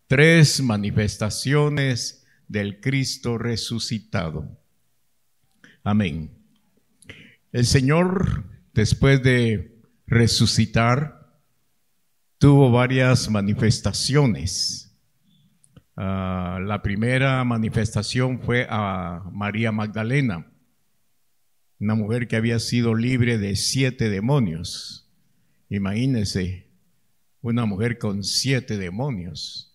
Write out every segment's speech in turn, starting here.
Tres manifestaciones del Cristo resucitado. Amén. El Señor, después de resucitar, tuvo varias manifestaciones. La primera manifestación fue a María Magdalena, una mujer que había sido libre de 7 demonios. Imagínense, una mujer con 7 demonios.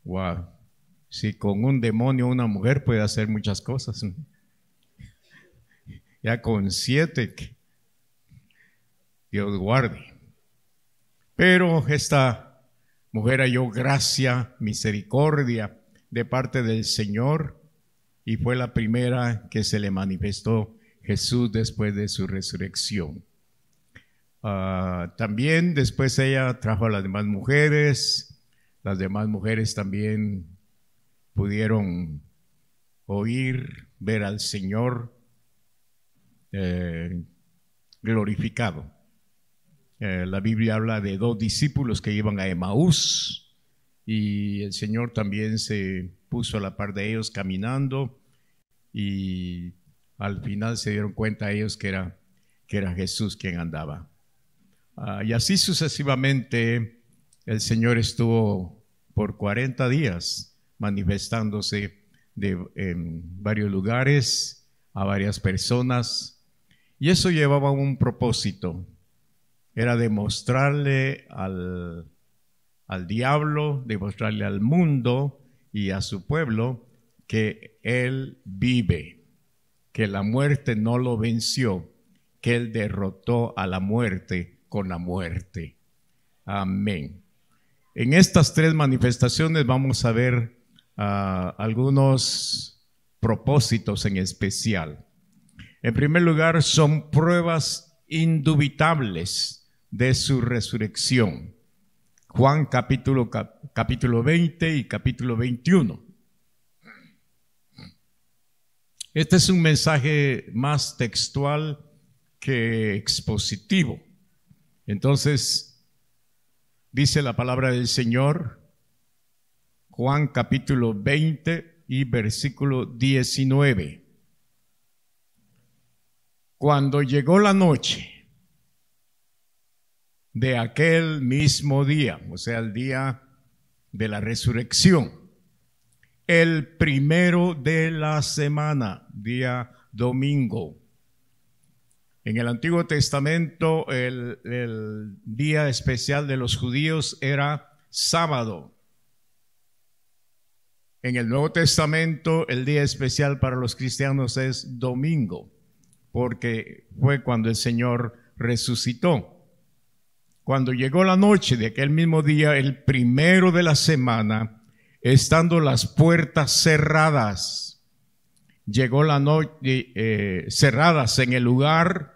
Wow, si con un demonio una mujer puede hacer muchas cosas, ya con 7, Dios guarde. Pero esta mujer halló gracia, misericordia de parte del Señor y fue la primera que se le manifestó Jesús después de su resurrección. También después ella trajo a las demás mujeres. Las demás mujeres también pudieron oír, ver al Señor glorificado. La Biblia habla de 2 discípulos que iban a Emaús y el Señor también se puso a la par de ellos caminando y al final se dieron cuenta ellos que era Jesús quien andaba. Y así sucesivamente el Señor estuvo por 40 días manifestándose en varios lugares a varias personas, y eso llevaba un propósito, era demostrarle al diablo, demostrarle al mundo y a su pueblo que Él vive, que la muerte no lo venció, que Él derrotó a la muerte con la muerte. Amén. En estas 3 manifestaciones vamos a ver algunos propósitos en especial. En primer lugar, son pruebas indubitables de su resurrección. Juan capítulo 20 y capítulo 21. Este es un mensaje más textual que expositivo. Entonces, dice la palabra del Señor, Juan capítulo 20 y versículo 19. Cuando llegó la noche de aquel mismo día, o sea, el día de la resurrección, el primero de la semana, día domingo. En el Antiguo Testamento el día especial de los judíos era sábado. En el Nuevo Testamento el día especial para los cristianos es domingo, porque fue cuando el Señor resucitó. Cuando llegó la noche de aquel mismo día, el primero de la semana, estando las puertas cerradas, llegó la noche cerradas en el lugar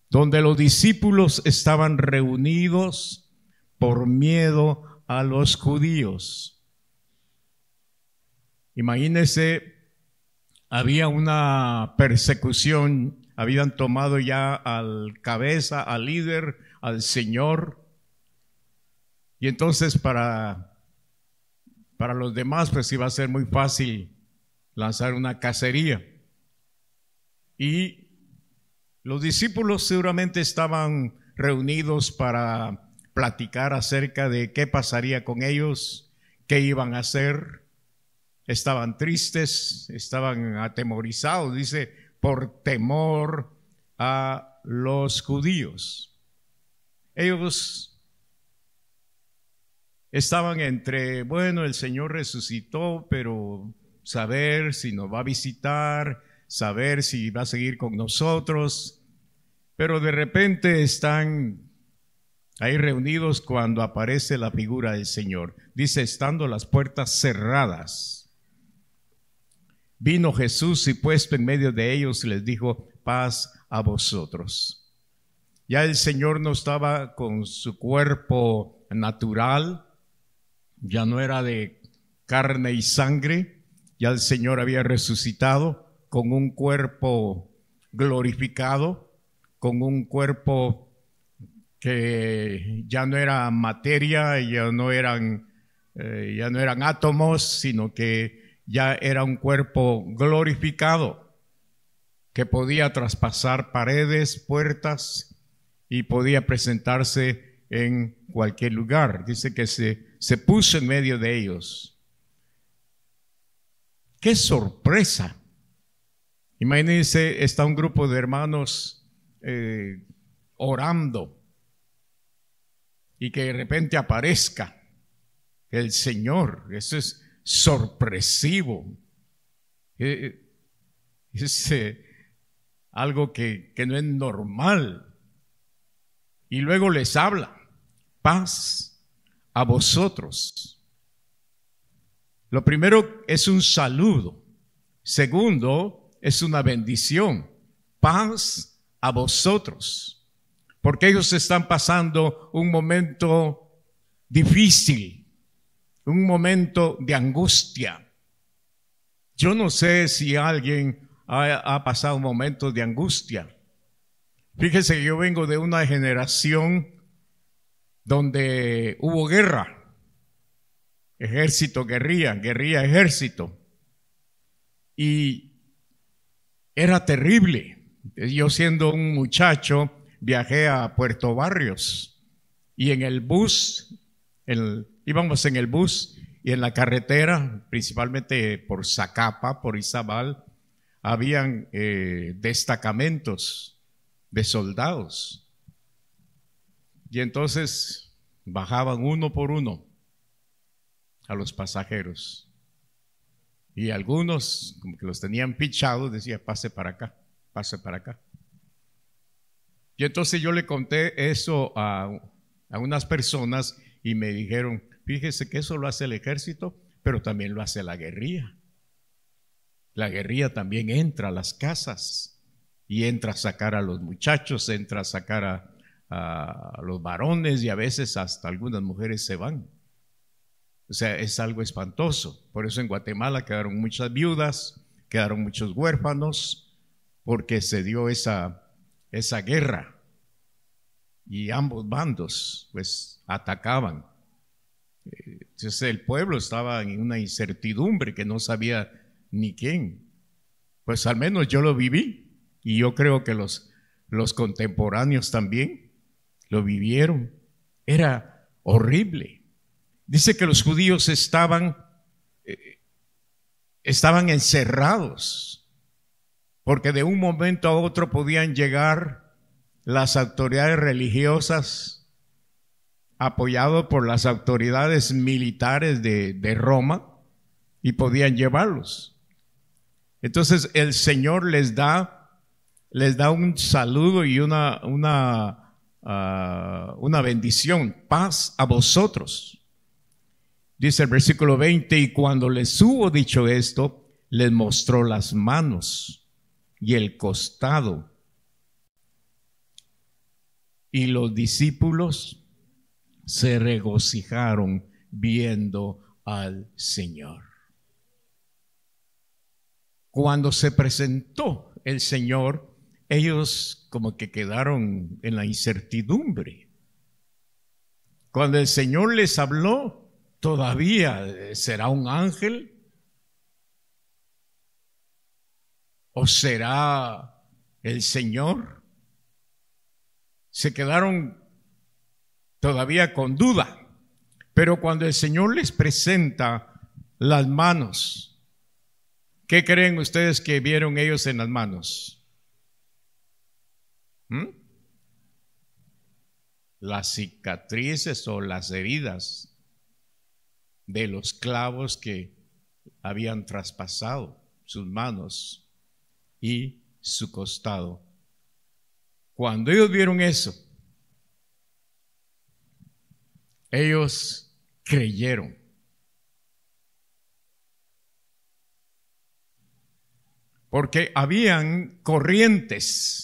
donde los discípulos estaban reunidos por miedo a los judíos. Imagínense, había una persecución, habían tomado ya al cabeza, al líder, al Señor, y entonces para los demás pues iba a ser muy fácil lanzar una cacería. Y los discípulos seguramente estaban reunidos para platicar acerca de qué pasaría con ellos, qué iban a hacer. Estaban tristes, estaban atemorizados, dice, por temor a los judíos. Ellos estaban entre, bueno, el Señor resucitó, pero saber si nos va a visitar, saber si va a seguir con nosotros. Pero de repente están ahí reunidos cuando aparece la figura del Señor. Dice, estando las puertas cerradas, vino Jesús y puesto en medio de ellos les dijo, paz a vosotros. Ya el Señor no estaba con su cuerpo natural, ya no era de carne y sangre, ya el Señor había resucitado con un cuerpo glorificado, con un cuerpo que ya no era materia, ya no eran ya no eran átomos, sino que ya era un cuerpo glorificado que podía traspasar paredes, puertas y podía presentarse en cualquier lugar. Dice que se puso en medio de ellos. ¡Qué sorpresa! Imagínense, está un grupo de hermanos orando y que de repente aparezca el Señor. Eso es sorpresivo. Es algo que no es normal. Y luego les habla: paz a vosotros. Lo primero es un saludo. Segundo, es una bendición. Paz a vosotros. Porque ellos están pasando un momento difícil, un momento de angustia. Yo no sé si alguien ha pasado momentos de angustia. Fíjese que yo vengo de una generación donde hubo guerra. Ejército, guerrilla, guerrilla, ejército. Y era terrible. Yo, siendo un muchacho, viajé a Puerto Barrios y en el bus, íbamos en el bus y en la carretera, principalmente por Zacapa, por Izabal, habían destacamentos de soldados. Y entonces bajaban uno por uno a los pasajeros. Y algunos, como que los tenían pichados, decía: pase para acá, pase para acá. Y entonces yo le conté eso a unas personas y me dijeron: fíjese que eso lo hace el ejército, pero también lo hace la guerrilla. La guerrilla también entra a las casas y entra a sacar a los muchachos, entra a sacar a los varones, y a veces hasta algunas mujeres se van. O sea, es algo espantoso. Por eso en Guatemala quedaron muchas viudas, quedaron muchos huérfanos, porque se dio esa guerra. Y ambos bandos pues atacaban. Entonces el pueblo estaba en una incertidumbre que no sabía ni quién. Pues al menos yo lo viví, y yo creo que los contemporáneos también lo vivieron. Era horrible. Dice que los judíos estaban encerrados, porque de un momento a otro podían llegar las autoridades religiosas, apoyados por las autoridades militares de Roma, y podían llevarlos. Entonces el Señor les da un saludo y una bendición: paz a vosotros. Dice el versículo 20: y cuando les hubo dicho esto, les mostró las manos y el costado. Y los discípulos se regocijaron viendo al Señor. Cuando se presentó el Señor, ellos como que quedaron en la incertidumbre. Cuando el Señor les habló, ¿todavía será un ángel? ¿O será el Señor? Se quedaron todavía con duda. Pero cuando el Señor les presenta las manos, ¿qué creen ustedes que vieron ellos en las manos? Las cicatrices o las heridas de los clavos que habían traspasado sus manos y su costado. Cuando ellos vieron eso, ellos creyeron. Porque habían corrientes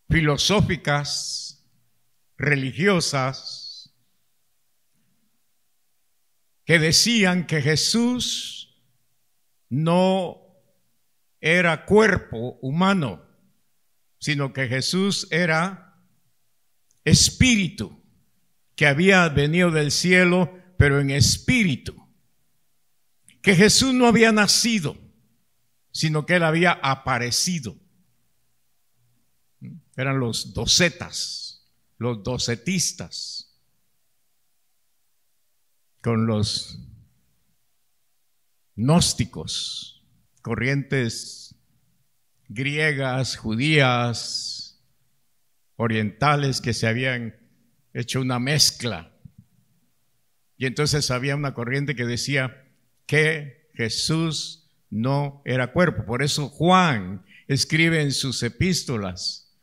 filosóficas, religiosas, que decían que Jesús no era cuerpo humano, sino que Jesús era espíritu. que había venido del cielo, pero en espíritu. Que Jesús no había nacido, sino que Él había aparecido. Eran los docetas, los docetistas, con los gnósticos, corrientes griegas, judías, orientales que se habían hecho una mezcla. Y entonces había una corriente que decía que Jesús no era cuerpo. Por eso Juan escribe en sus epístolas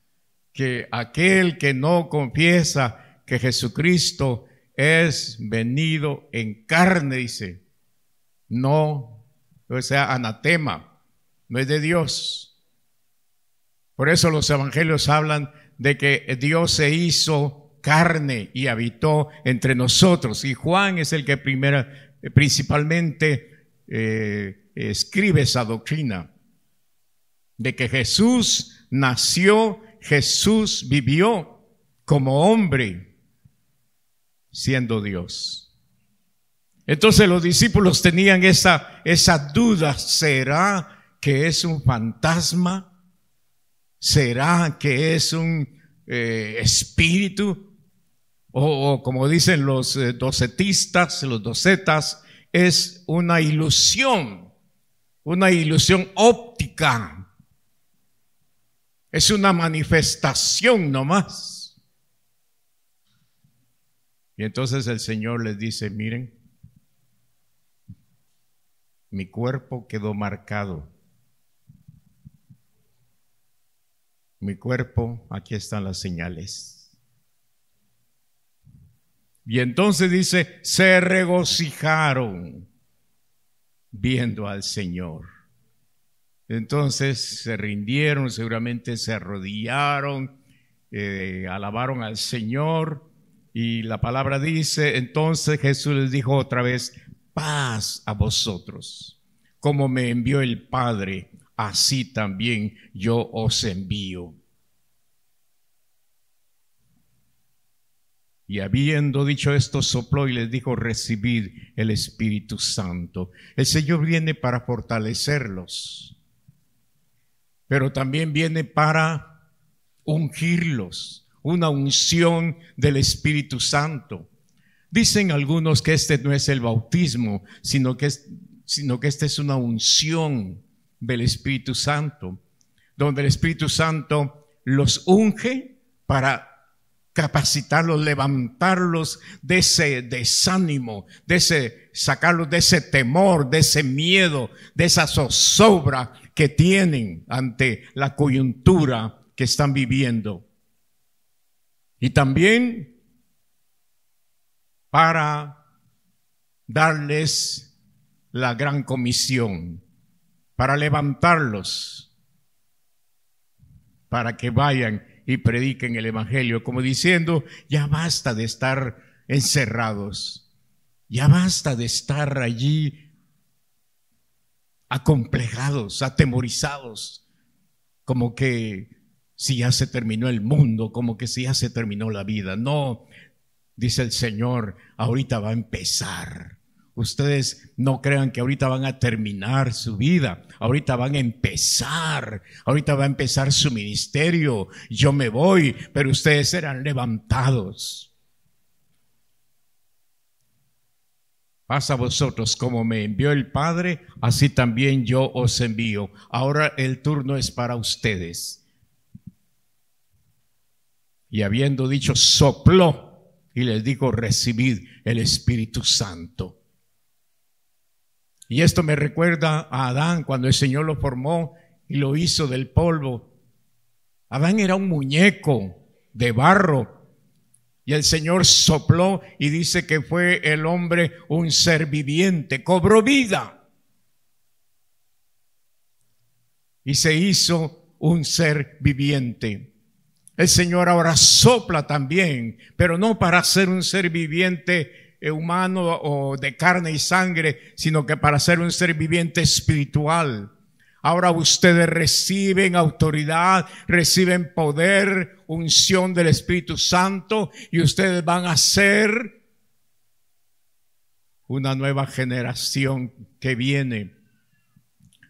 que aquel que no confiesa que Jesucristo es venido en carne, dice, no, o sea, anatema, no es de Dios. Por eso los evangelios hablan de que Dios se hizo carne y habitó entre nosotros. Y Juan es el que principalmente escribe esa doctrina de que Jesús nació, Jesús vivió como hombre, siendo Dios. Entonces los discípulos tenían esa duda: ¿será que es un fantasma? ¿Será que es un espíritu? O como dicen los docetistas, los docetas, es una ilusión óptica. Es una manifestación nomás. Y entonces el Señor les dice: miren, mi cuerpo quedó marcado. Mi cuerpo, aquí están las señales. Y entonces dice, se regocijaron viendo al Señor. Entonces se rindieron, seguramente se arrodillaron, alabaron al Señor. Y la palabra dice, entonces Jesús les dijo otra vez: paz a vosotros. Como me envió el Padre, así también yo os envío. Y habiendo dicho esto, sopló y les dijo: recibid el Espíritu Santo. El Señor viene para fortalecerlos, pero también viene para ungirlos, una unción del Espíritu Santo. Dicen algunos que este no es el bautismo, sino que esta es una unción del Espíritu Santo, donde el Espíritu Santo los unge para capacitarlos, levantarlos de ese desánimo, sacarlos de ese temor, de ese miedo, de esa zozobra que tienen ante la coyuntura que están viviendo. Y también para darles la gran comisión, para levantarlos, para que vayan y prediquen el Evangelio, como diciendo: ya basta de estar encerrados, ya basta de estar allí acomplejados, atemorizados, como que si ya se terminó el mundo, como que si ya se terminó la vida. No, dice el Señor, ahorita va a empezar. Ustedes no crean que ahorita van a terminar su vida, ahorita van a empezar, ahorita va a empezar su ministerio. Yo me voy, pero ustedes serán levantados. Paz a vosotros, como me envió el Padre, así también yo os envío. Ahora el turno es para ustedes. Y habiendo dicho, sopló y les dijo: recibid el Espíritu Santo. Y esto me recuerda a Adán cuando el Señor lo formó y lo hizo del polvo. Adán era un muñeco de barro y el Señor sopló y dice que fue el hombre un ser viviente, cobró vida y se hizo un ser viviente. El Señor ahora sopla también, pero no para ser un ser viviente humano o de carne y sangre, sino que para ser un ser viviente espiritual. Ahora ustedes reciben autoridad, reciben poder, unción del Espíritu Santo, y ustedes van a ser una nueva generación que viene.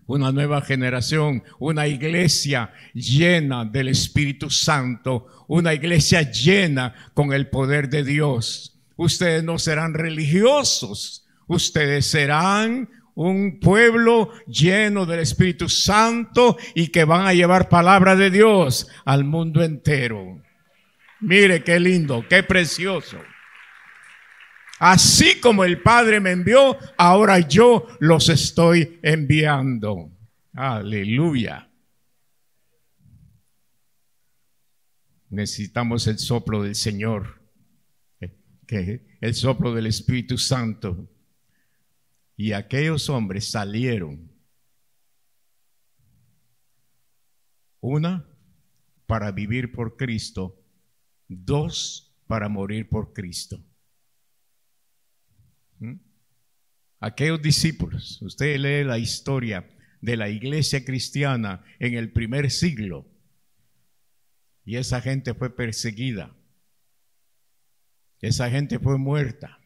Una nueva generación, una iglesia llena del Espíritu Santo, una iglesia llena con el poder de Dios. Ustedes no serán religiosos, ustedes serán un pueblo lleno del Espíritu Santo y que van a llevar palabra de Dios al mundo entero. Mire qué lindo, qué precioso. Así como el Padre me envió, ahora yo los estoy enviando. Aleluya. Necesitamos el soplo del Señor, el soplo del Espíritu Santo. Y aquellos hombres salieron, una, para vivir por Cristo, dos, para morir por Cristo. Aquellos discípulos, usted lee la historia de la iglesia cristiana en el primer siglo, y esa gente fue perseguida, esa gente fue muerta.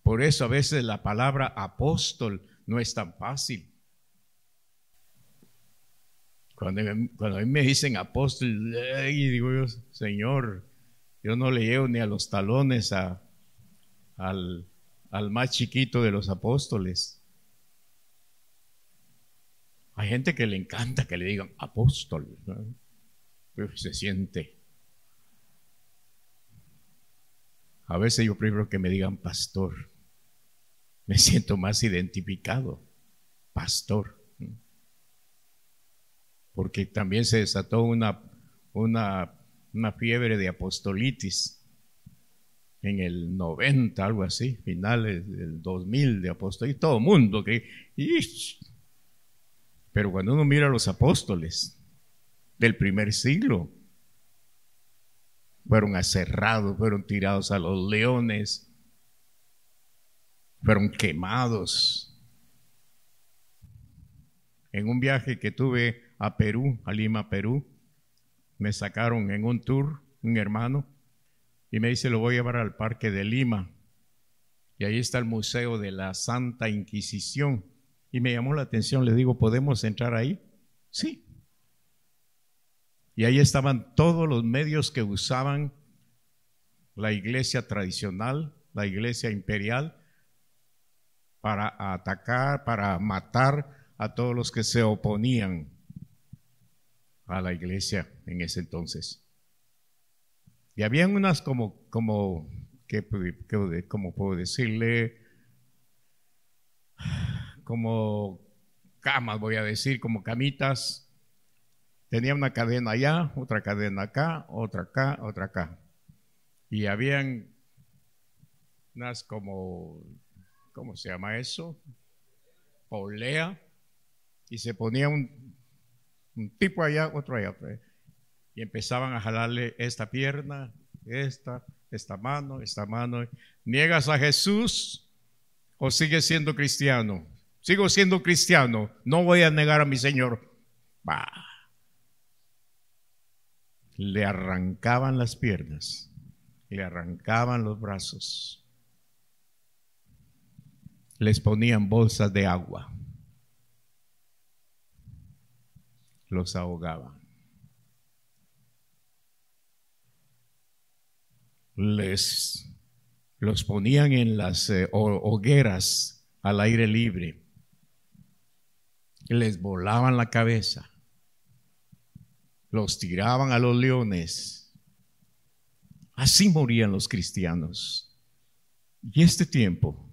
Por eso a veces la palabra apóstol no es tan fácil. Cuando a mí me dicen apóstol, y digo yo, Señor, yo no le llevo ni a los talones al más chiquito de los apóstoles. Hay gente que le encanta que le digan apóstol, ¿no? Se siente. A veces yo prefiero que me digan pastor. Me siento más identificado, pastor. Porque también se desató una fiebre de apostolitis en el 90, algo así, finales del 2000 de apostolitis, todo el mundo que... Pero cuando uno mira a los apóstoles del primer siglo, fueron aserrados, fueron tirados a los leones, fueron quemados. En un viaje que tuve a Perú, a Lima, Perú, me sacaron en un tour un hermano y me dice, lo voy a llevar al parque de Lima, y ahí está el Museo de la Santa Inquisición. Y me llamó la atención, le digo, ¿podemos entrar ahí? Sí. Y ahí estaban todos los medios que usaban la iglesia tradicional, la iglesia imperial, para atacar, para matar a todos los que se oponían a la iglesia en ese entonces. Y habían unas como puedo decirle, como camas, voy a decir, como camitas. Tenía una cadena allá, otra cadena acá, otra acá, otra acá. Y habían unas como, ¿cómo se llama eso? Polea. Y se ponía un tipo allá, otro allá. Y empezaban a jalarle esta pierna, esta mano, esta mano. ¿Niegas a Jesús o sigues siendo cristiano? Sigo siendo cristiano, no voy a negar a mi Señor. Bah. Le arrancaban las piernas, le arrancaban los brazos, les ponían bolsas de agua, los ahogaban, los ponían en las hogueras al aire libre, les volaban la cabeza, los tiraban a los leones. Así morían los cristianos. Y este tiempo,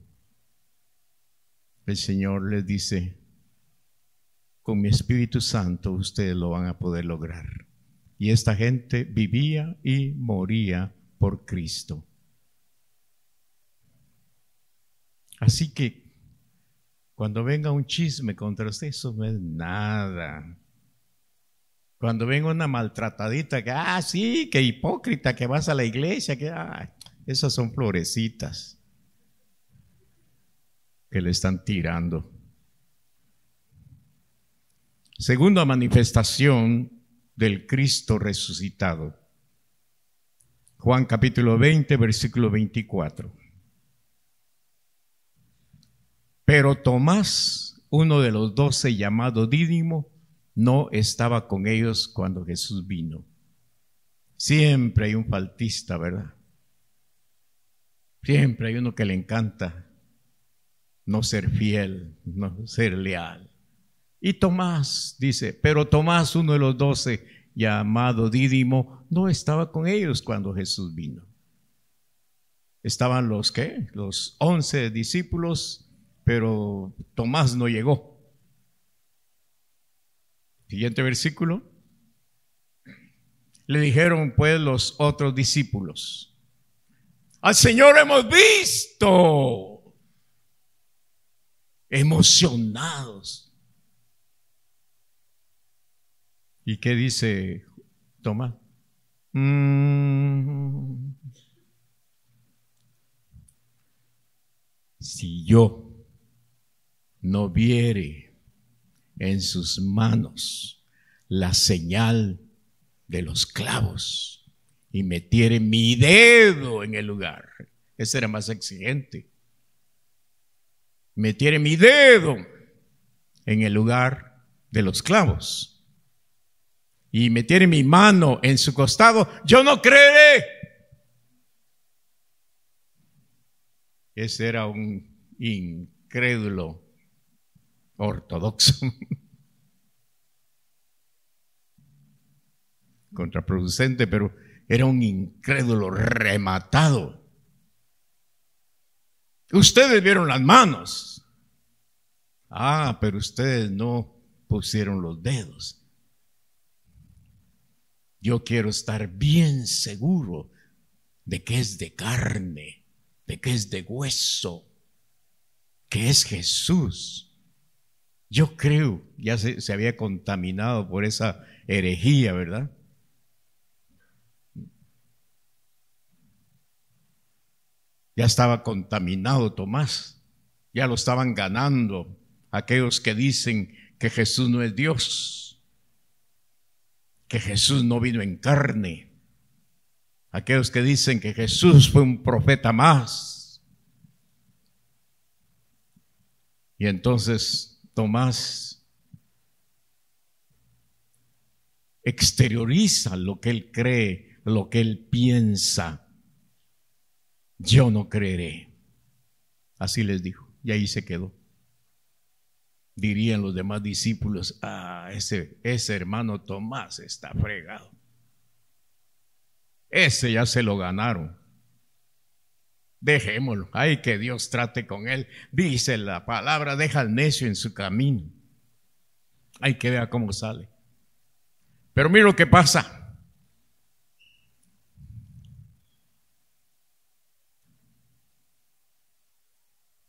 el Señor les dice, con mi Espíritu Santo ustedes lo van a poder lograr. Y esta gente vivía y moría por Cristo. Así que cuando venga un chisme contra usted, eso no es nada. Cuando venga una maltratadita, que sí, que hipócrita, que vas a la iglesia, que esas son florecitas que le están tirando. Segunda manifestación del Cristo resucitado. Juan capítulo 20, versículo 24. Pero Tomás, uno de los 12, llamado Dídimo, no estaba con ellos cuando Jesús vino. Siempre hay un faltista, ¿verdad? Siempre hay uno que le encanta no ser fiel, no ser leal. Y Tomás dice, pero Tomás, uno de los 12, llamado Dídimo, no estaba con ellos cuando Jesús vino. Estaban los, ¿qué? Los 11 discípulos, pero Tomás no llegó. Siguiente versículo. Le dijeron pues los otros discípulos, al Señor hemos visto. Emocionados. ¿Y qué dice Tomás? Si yo no viere en sus manos la señal de los clavos y metiere mi dedo en el lugar, ese era más exigente, metiere mi dedo en el lugar de los clavos y metiere mi mano en su costado, yo no creeré. Ese era un incrédulo ortodoxo. Contraproducente, pero era un incrédulo rematado. Ustedes vieron las manos. Ah, pero ustedes no pusieron los dedos. Yo quiero estar bien seguro de que es de carne, de que es de hueso, que es Jesús. Yo creo, ya se había contaminado por esa herejía, ¿verdad? Ya estaba contaminado Tomás, ya lo estaban ganando aquellos que dicen que Jesús no es Dios, que Jesús no vino en carne, aquellos que dicen que Jesús fue un profeta más. Y entonces Tomás exterioriza lo que él cree, lo que él piensa. Yo no creeré. Así les dijo, y ahí se quedó. Dirían los demás discípulos, ese hermano Tomás está fregado. Ese ya se lo ganaron. Dejémoslo, ay, que Dios trate con él. Dice la palabra, deja al necio en su camino. Ay, que vea cómo sale. Pero mira lo que pasa.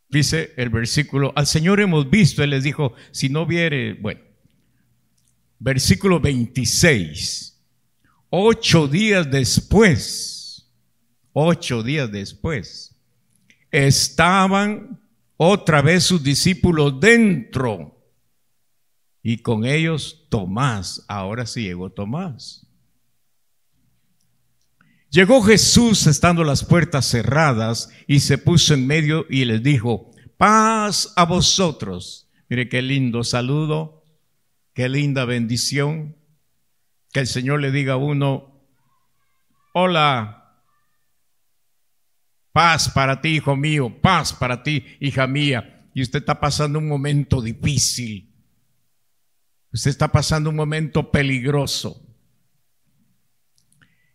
Dice el versículo, al Señor hemos visto, Él les dijo, si no viere, bueno, versículo 26, 8 días después, estaban otra vez sus discípulos dentro y con ellos Tomás. Ahora sí llegó Tomás. Llegó Jesús estando las puertas cerradas y se puso en medio y les dijo, paz a vosotros. Mire qué lindo saludo, qué linda bendición. Que el Señor le diga a uno, hola, paz para ti, hijo mío, paz para ti, hija mía. Y usted está pasando un momento difícil. Usted está pasando un momento peligroso.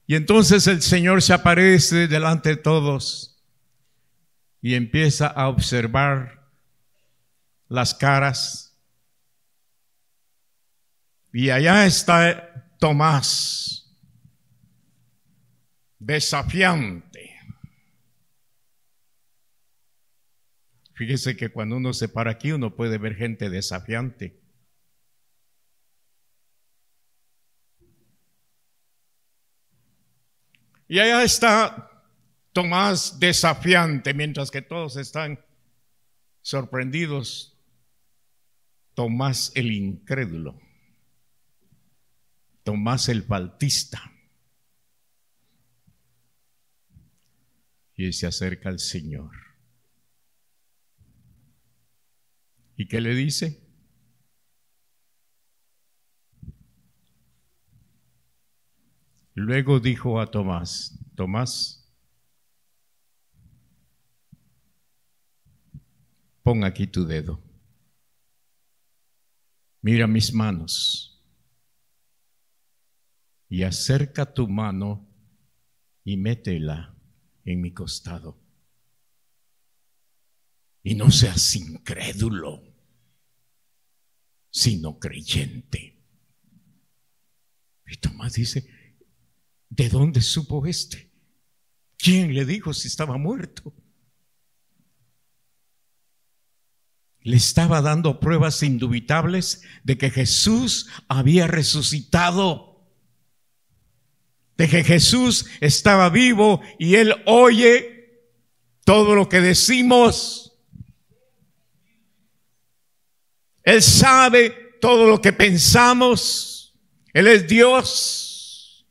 Y entonces el Señor se aparece delante de todos y empieza a observar las caras. Y allá está Tomás, desafiante. Fíjese que cuando uno se para aquí, uno puede ver gente desafiante. Y allá está Tomás desafiante, mientras que todos están sorprendidos. Tomás el incrédulo. Tomás el Bautista. Y se acerca al Señor. ¿Y qué le dice? Luego dijo a Tomás: Tomás, pon aquí tu dedo. Mira mis manos. Y acerca tu mano y métela en mi costado. Y no seas incrédulo, sino creyente. Y Tomás dice: ¿de dónde supo este? ¿Quién le dijo si estaba muerto? Le estaba dando pruebas indubitables de que Jesús había resucitado, de que Jesús estaba vivo y Él oye todo lo que decimos. Él sabe todo lo que pensamos. Él es Dios.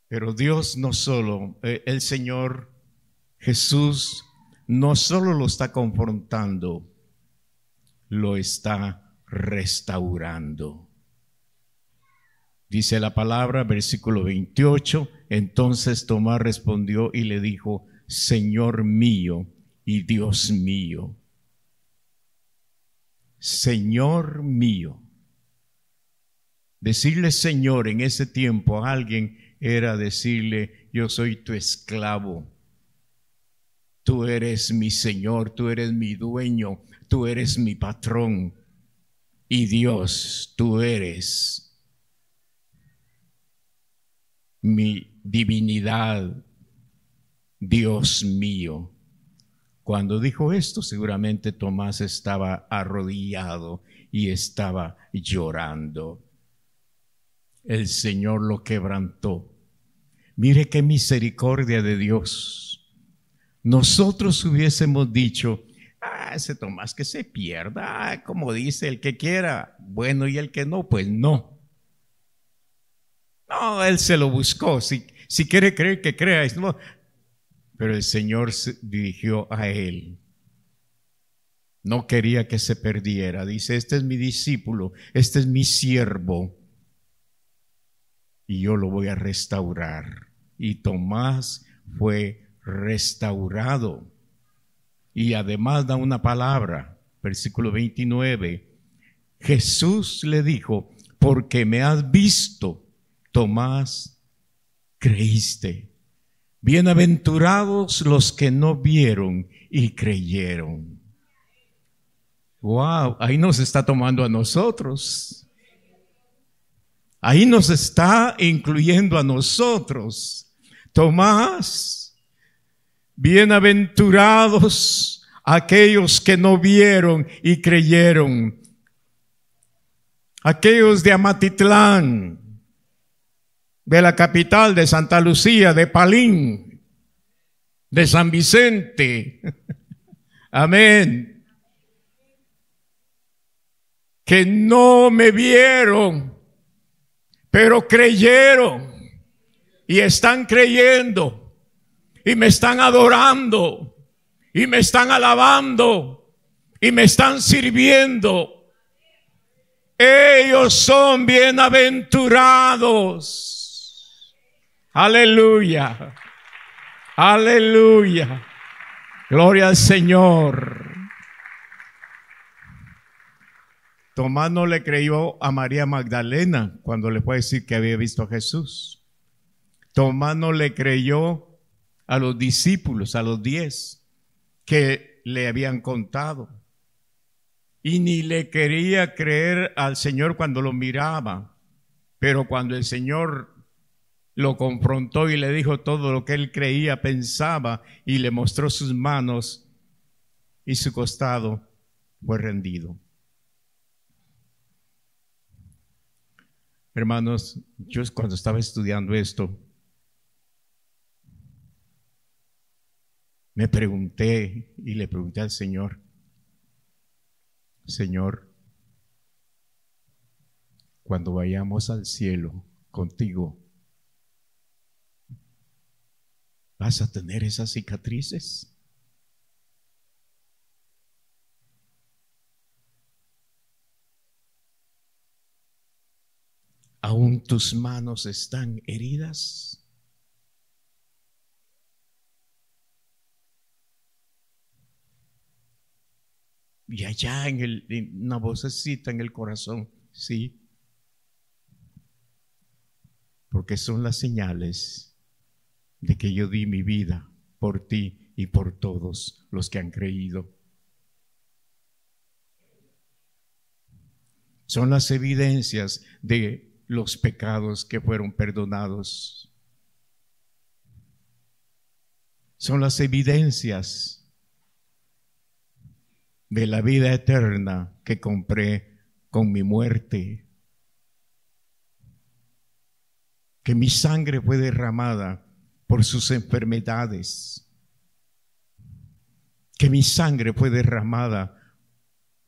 Pero Dios no solo, el Señor Jesús no solo lo está confrontando, lo está restaurando. Dice la palabra, versículo 28, entonces Tomás respondió y le dijo: Señor mío y Dios mío. Señor mío. Decirle Señor en ese tiempo a alguien era decirle: yo soy tu esclavo, tú eres mi Señor, tú eres mi dueño, tú eres mi patrón. Y Dios, tú eres mi divinidad, Dios mío. Cuando dijo esto, seguramente Tomás estaba arrodillado y estaba llorando. El Señor lo quebrantó. Mire qué misericordia de Dios. Nosotros hubiésemos dicho: ese Tomás que se pierda, como dice el que quiera, bueno, y el que no, pues no. No, él se lo buscó. Si quiere creer, que crea. No. Pero el Señor se dirigió a él. No quería que se perdiera. Dice: este es mi discípulo, este es mi siervo, y yo lo voy a restaurar. Y Tomás fue restaurado. Y además da una palabra, versículo 29. Jesús le dijo: porque me has visto, Tomás, creíste. Bienaventurados los que no vieron y creyeron. Wow, ahí nos está tomando a nosotros. Ahí nos está incluyendo a nosotros. Tomás, bienaventurados aquellos que no vieron y creyeron. Aquellos de Amatitlán, de la capital, de Santa Lucía, de Palín, de San Vicente. Amén. Que no me vieron, pero creyeron y están creyendo. Y me están adorando, y me están alabando, y me están sirviendo. Ellos son bienaventurados. Aleluya, aleluya. Gloria al Señor. Tomás no le creyó a María Magdalena cuando le fue a decir que había visto a Jesús. Tomás no le creyó a los discípulos, a los 10 que le habían contado. Y ni le quería creer al Señor cuando lo miraba. Pero cuando el Señor lo confrontó y le dijo todo lo que él creía, pensaba, y le mostró sus manos y su costado, fue rendido. Hermanos, yo cuando estaba estudiando esto, me pregunté y le pregunté al Señor: Señor, cuando vayamos al cielo contigo, ¿vas a tener esas cicatrices? ¿Aún tus manos están heridas? Y allá en una vocecita en el corazón, sí, porque son las señales de que yo di mi vida por ti y por todos los que han creído. Son las evidencias de los pecados que fueron perdonados. Son las evidencias de la vida eterna que compré con mi muerte. Que mi sangre fue derramada por sus enfermedades. Que mi sangre fue derramada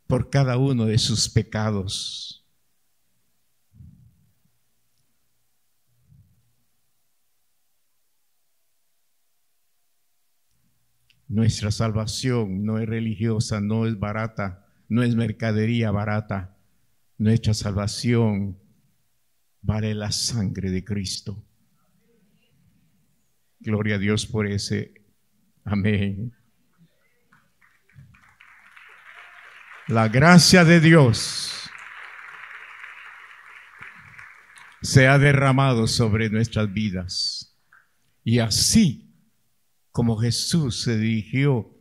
por cada uno de sus pecados. Nuestra salvación no es religiosa, no es barata, no es mercadería barata. Nuestra salvación vale la sangre de Cristo. Gloria a Dios por ese. Amén. La gracia de Dios se ha derramado sobre nuestras vidas. Y así como Jesús se dirigió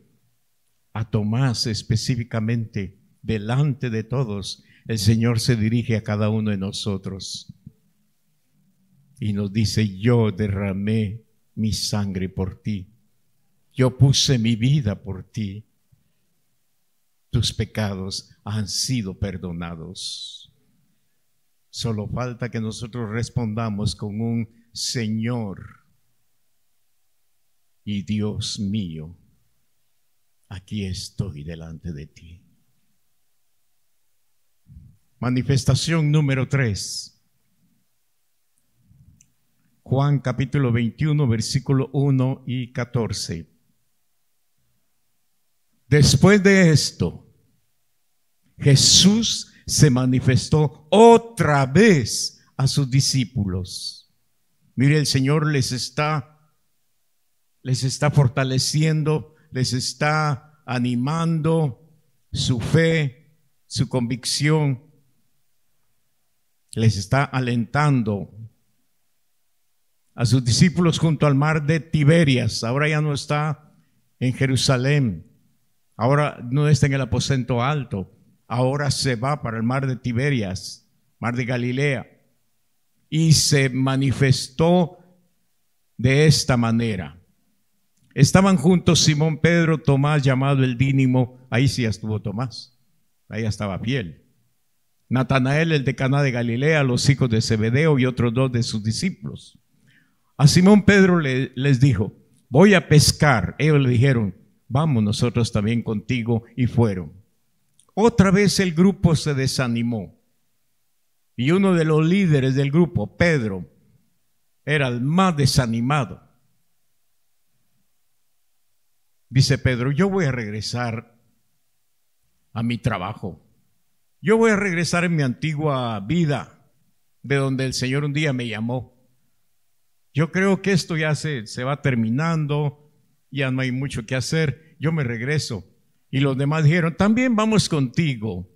a Tomás específicamente delante de todos, el Señor se dirige a cada uno de nosotros y nos dice: yo derramé mi sangre por ti, yo puse mi vida por ti, tus pecados han sido perdonados. Solo falta que nosotros respondamos con un Señor y Dios mío, aquí estoy delante de ti. Manifestación número 3. Juan capítulo 21, versículo 1 y 14. Después de esto, Jesús se manifestó otra vez a sus discípulos. Mire, el Señor les está fortaleciendo, les está animando su fe, su convicción, les está alentando a sus discípulos junto al mar de Tiberias. Ahora ya no está en Jerusalén, ahora no está en el aposento alto, ahora se va para el mar de Tiberias, mar de Galilea, y se manifestó de esta manera. Estaban juntos Simón Pedro, Tomás llamado el Dídimo, ahí sí estuvo Tomás, ahí estaba fiel, Natanael el de Caná de Galilea, los hijos de Zebedeo y otros 2 de sus discípulos. A Simón Pedro les dijo: voy a pescar. Ellos le dijeron: vamos nosotros también contigo, y fueron. Otra vez el grupo se desanimó y uno de los líderes del grupo, Pedro, era el más desanimado. Dice Pedro: yo voy a regresar a mi trabajo. Yo voy a regresar en mi antigua vida, de donde el Señor un día me llamó. Yo creo que esto ya se va terminando, ya no hay mucho que hacer, yo me regreso. Y los demás dijeron: también vamos contigo,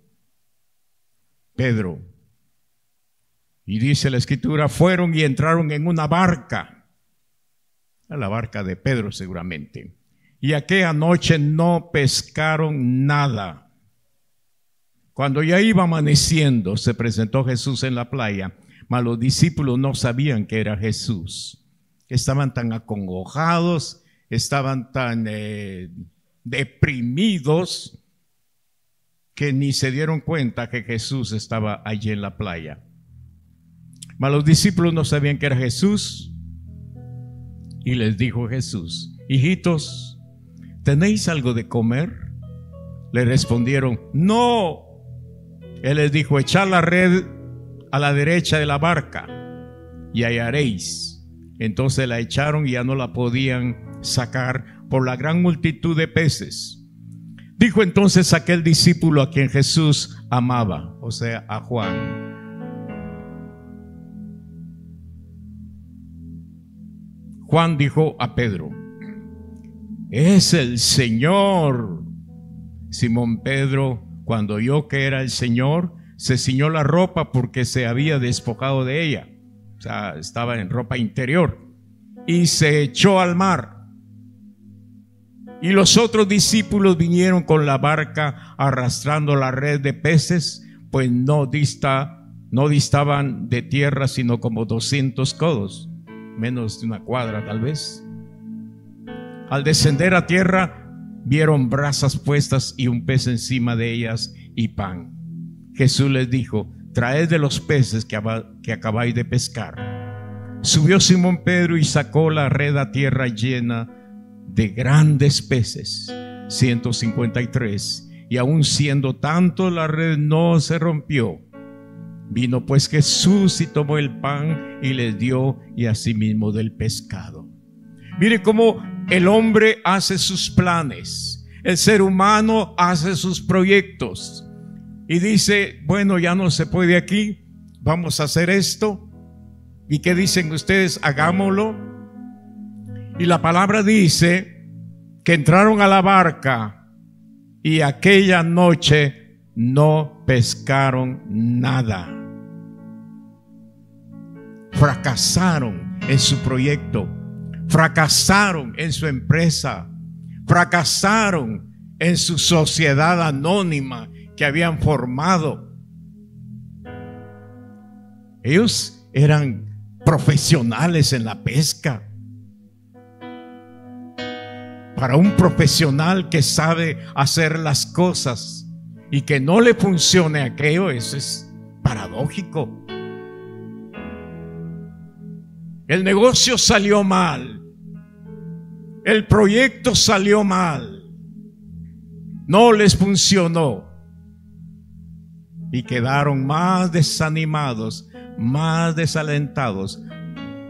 Pedro. Y dice la Escritura: fueron y entraron en una barca, a la barca de Pedro seguramente. Y aquella noche no pescaron nada. Cuando ya iba amaneciendo, se presentó Jesús en la playa, mas los discípulos no sabían que era Jesús. Estaban tan acongojados, estaban tan deprimidos, que ni se dieron cuenta que Jesús estaba allí en la playa. Mas los discípulos no sabían que era Jesús. Y les dijo Jesús: hijitos, ¿tenéis algo de comer? Le respondieron: no. Él les dijo: echad la red a la derecha de la barca y hallaréis. Entonces la echaron y ya no la podían sacar por la gran multitud de peces. Dijo entonces aquel discípulo a quien Jesús amaba, o sea, a Juan: Juan dijo a Pedro: es el Señor. Simón Pedro, cuando oyó que era el Señor, se ciñó la ropa porque se había despojado de ella, o sea, estaba en ropa interior, y se echó al mar. Y los otros discípulos vinieron con la barca arrastrando la red de peces, pues no distaban de tierra sino como 200 codos, menos de una cuadra tal vez. Al descender a tierra, vieron brasas puestas y un pez encima de ellas y pan. Jesús les dijo: traed de los peces que acabáis de pescar. Subió Simón Pedro y sacó la red a tierra llena de grandes peces, 153, y aun siendo tanto la red no se rompió. Vino pues Jesús y tomó el pan y les dio, y asimismo del pescado. Mire cómo el hombre hace sus planes, el ser humano hace sus proyectos y dice: bueno, ya no se puede aquí, vamos a hacer esto. ¿Y qué dicen ustedes? Hagámoslo. Y la palabra dice que entraron a la barca y aquella noche no pescaron nada. Fracasaron en su proyecto, fracasaron en su empresa, fracasaron en su sociedad anónima que habían formado. Ellos eran profesionales en la pesca. Para un profesional que sabe hacer las cosas y que no le funcione aquello, eso es paradójico. El negocio salió mal, el proyecto salió mal, no les funcionó y quedaron más desanimados, más desalentados,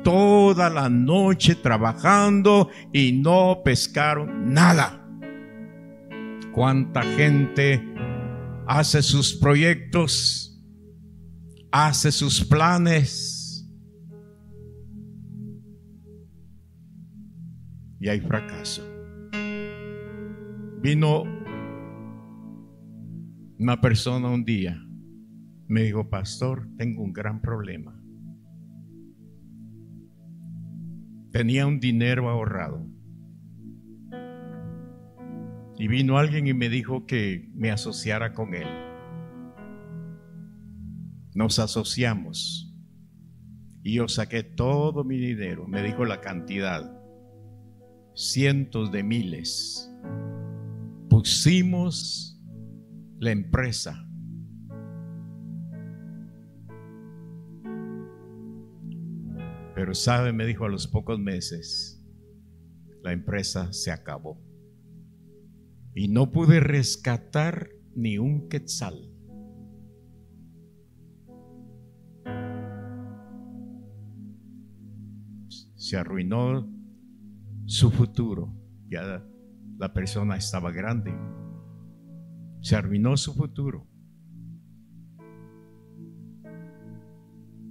toda la noche trabajando y no pescaron nada. ¿Cuánta gente hace sus proyectos, hace sus planes y hay fracaso? Vino una persona un día, me dijo: pastor, tengo un gran problema. Tenía un dinero ahorrado y vino alguien y me dijo que me asociara con él. Nos asociamos y yo saqué todo mi dinero. Me dijo la cantidad, cientos de miles. Pusimos la empresa. Pero sabe, me dijo, a los pocos meses la empresa se acabó y no pude rescatar ni un quetzal. Se arruinó su futuro. Ya la persona estaba grande. Se arruinó su futuro.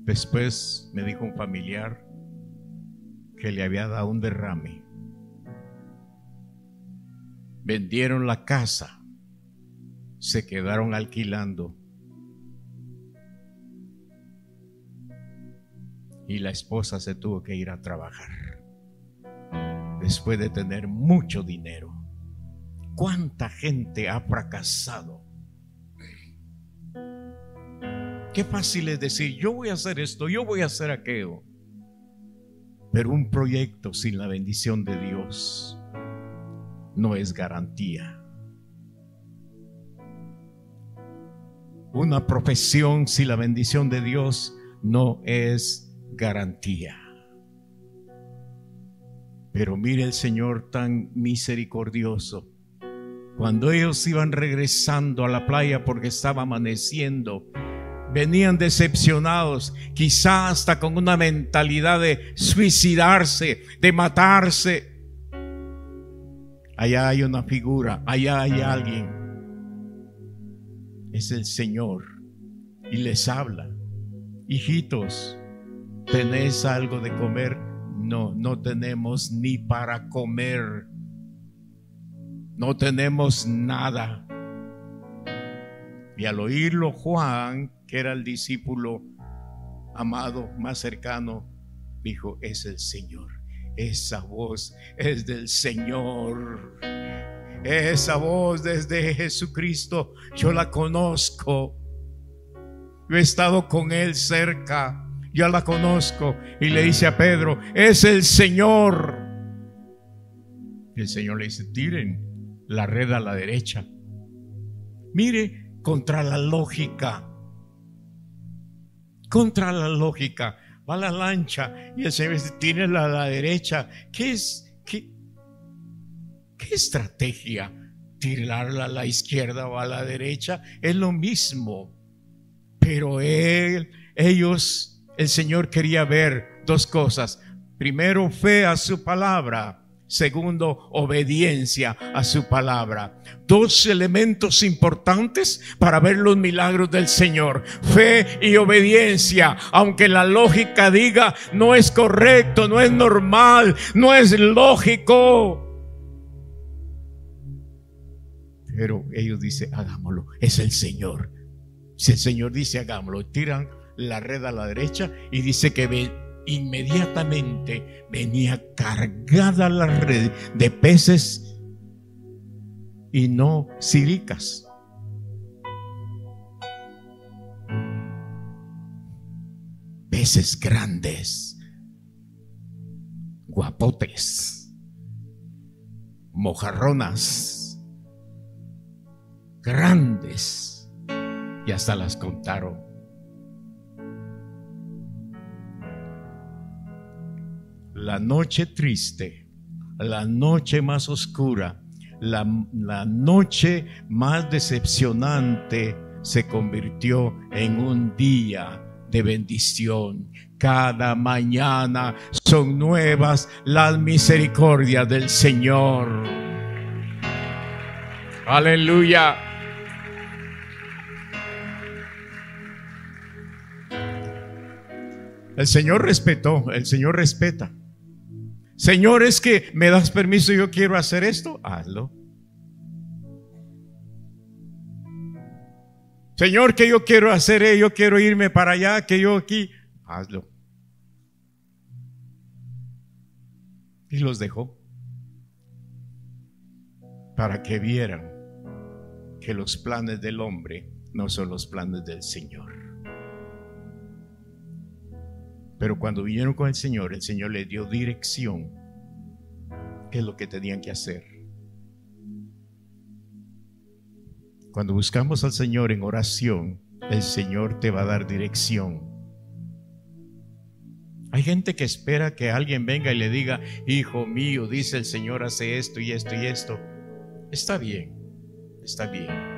Después me dijo un familiar que le había dado un derrame. Vendieron la casa, se quedaron alquilando y la esposa se tuvo que ir a trabajar después de tener mucho dinero. ¿Cuánta gente ha fracasado? Qué fácil es decir: yo voy a hacer esto, yo voy a hacer aquello. Pero un proyecto sin la bendición de Dios no es garantía. Una profesión sin la bendición de Dios no es garantía. Pero mire el Señor tan misericordioso. Cuando ellos iban regresando a la playa porque estaba amaneciendo, venían decepcionados, quizá hasta con una mentalidad de suicidarse, de matarse. Allá hay una figura, allá hay alguien. Es el Señor y les habla: hijitos, ¿tenés algo de comer? No, no tenemos ni para comer. No tenemos nada. Y al oírlo, Juan, que era el discípulo amado más cercano, dijo: es el Señor. Esa voz es del Señor. Esa voz desde Jesucristo, yo la conozco. Yo he estado con Él cerca, yo la conozco. Y le dice a Pedro: es el Señor. Y el Señor le dice: tiren la red a la derecha. Mire, contra la lógica. Contra la lógica. Va la lancha y el Señor dice: tírela a la derecha. ¿Qué estrategia? Tirarla a la izquierda o a la derecha es lo mismo. Pero el Señor quería ver dos cosas. Primero, fe a su palabra. Segundo, obediencia a su palabra. Dos elementos importantes para ver los milagros del Señor: fe y obediencia. Aunque la lógica diga no es correcto, no es normal, no es lógico, pero ellos dicen: hagámoslo, es el Señor. Si el Señor dice hagámoslo, tiran la red a la derecha y dice que inmediatamente venía cargada la red de peces y no siricas. Peces grandes, guapotes, mojarronas grandes, y hasta las contaron. La noche triste, la noche más oscura, la noche más decepcionante se convirtió en un día de bendición. Cada mañana son nuevas las misericordias del Señor. Aleluya. El Señor respetó, el Señor respeta. Señor, es que me das permiso, yo quiero hacer esto, hazlo. Señor, que yo quiero hacer, yo quiero irme para allá, que yo aquí, hazlo. Y los dejó para que vieran que los planes del hombre no son los planes del Señor. Pero cuando vinieron con el Señor les dio dirección. ¿Qué es lo que tenían que hacer? Cuando buscamos al Señor en oración, el Señor te va a dar dirección. Hay gente que espera que alguien venga y le diga: hijo mío, dice el Señor, hace esto y esto y esto. Está bien, está bien.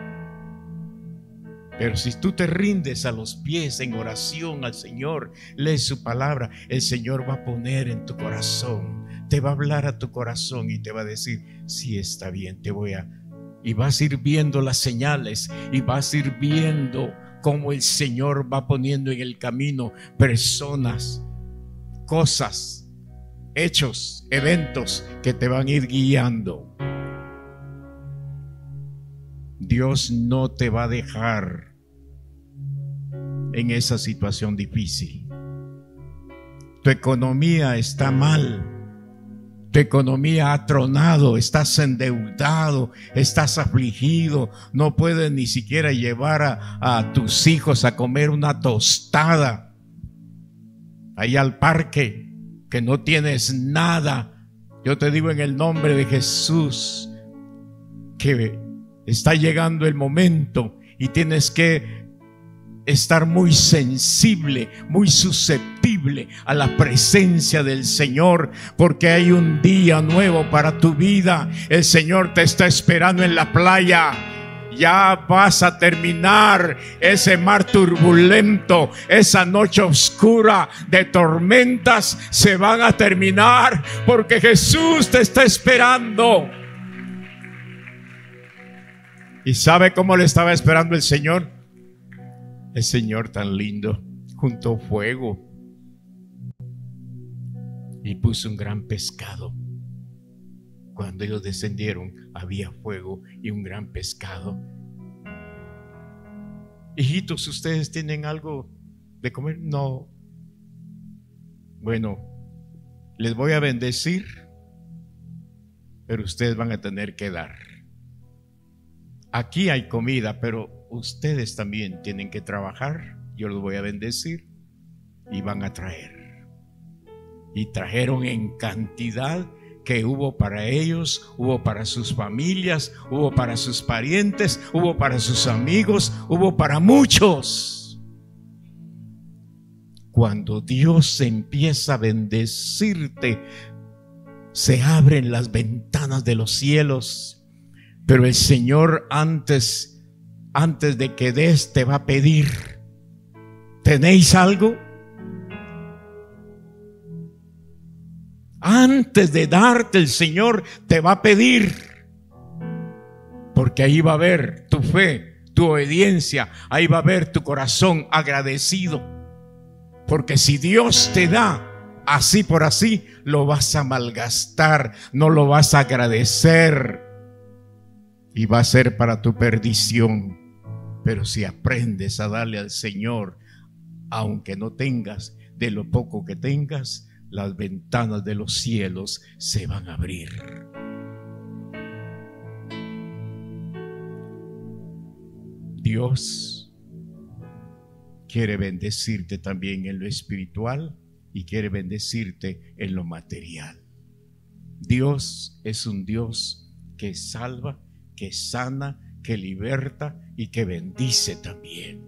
Pero si tú te rindes a los pies en oración al Señor, lees su palabra, el Señor va a poner en tu corazón, te va a hablar a tu corazón y te va a decir: sí, está bien, y vas a ir viendo las señales, y vas a ir viendo cómo el Señor va poniendo en el camino personas, cosas, hechos, eventos que te van a ir guiando. Dios no te va a dejar en esa situación difícil. Tu economía está mal, tu economía ha tronado, estás endeudado, estás afligido, no puedes ni siquiera llevar a tus hijos a comer una tostada ahí al parque, que no tienes nada. Yo te digo en el nombre de Jesús que está llegando el momento y tienes que estar muy sensible, muy susceptible a la presencia del Señor, porque hay un día nuevo para tu vida. El Señor te está esperando en la playa. Ya vas a terminar ese mar turbulento, esa noche oscura de tormentas se van a terminar, porque Jesús te está esperando. ¿Y sabe cómo le estaba esperando el Señor? El Señor tan lindo, juntó fuego y puso un gran pescado. Cuando ellos descendieron, había fuego y un gran pescado. Hijitos, ¿ustedes tienen algo de comer? No. Bueno, les voy a bendecir, pero ustedes van a tener que dar. Aquí hay comida, pero ustedes también tienen que trabajar. Yo los voy a bendecir y van a traer. Y trajeron en cantidad que hubo para ellos, hubo para sus familias, hubo para sus parientes, hubo para sus amigos, hubo para muchos. Cuando Dios empieza a bendecirte, se abren las ventanas de los cielos. Pero el Señor antes de que des te va a pedir: ¿tenéis algo? Antes de darte, el Señor te va a pedir, porque ahí va a ver tu fe, tu obediencia, ahí va a ver tu corazón agradecido. Porque si Dios te da así por así, lo vas a malgastar, no lo vas a agradecer y va a ser para tu perdición. Pero si aprendes a darle al Señor, aunque no tengas, de lo poco que tengas, las ventanas de los cielos se van a abrir. Dios quiere bendecirte también en lo espiritual y quiere bendecirte en lo material. Dios es un Dios que salva, que sana, que liberta y que bendice también.